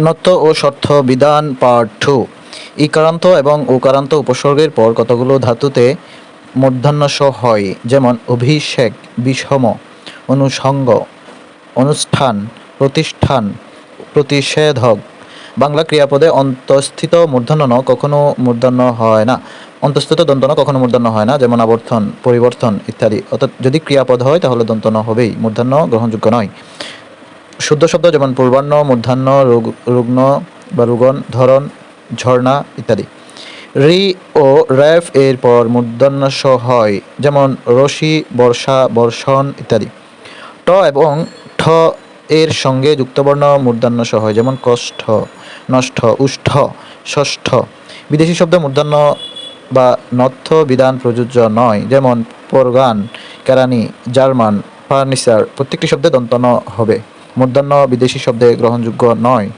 নত্য ও শর্ত বিধান পার্ট 2। ইকারান্ত এবং উকারান্ত উপসর্গের পর কতগুলো ধাতুতে মূর্ধন্য স হয়, যেমন অভিষেক, বিষম, অনুষঙ্গ, অনুষ্ঠান, প্রতিষ্ঠান, প্রতিষেধক। বাংলা ক্রিয়াপদে অন্তঃস্থিত মূর্ধন্য ন কখনো মূর্ধন্য হয় না, অন্তঃস্থিত দন্ত ন কখনো মূর্ধন্য হয় না, যেমন আবর্তন, পরিবর্তন ইত্যাদি। অর্থাৎ যদি ক্রিয়াপদ হয় তাহলে দন্ত ন হবেই, মূর্ধন্য গ্রহণযোগ্য নয়। শুদ্ধ শব্দ যেমন পূর্বাহ্ন, মূর্ধান্য, রুগ্ন বা রুগন, ধরন, ঝর্ণা ইত্যাদি। রি ও রেফ এর পর মূর্ধন্য স হয়, যেমন রশি, বর্ষা, বর্ষণ ইত্যাদি। ট এবং ঠ এর সঙ্গে যুক্তবর্ণ মূর্ধন্য স হয়, যেমন কষ্ঠ, নষ্ট, উষ্ঠ, ষষ্ঠ। বিদেশি শব্দ মূর্ধন্য বা নথ্য বিধান প্রযোজ্য নয়, যেমন পরগান, কেরানি, জার্মান, ফার্নিচার। প্রত্যেকটি শব্দে দন্ত ন হবে। মূর্ধন্য বিদেশি শব্দে গ্রহণযোগ্য নয়।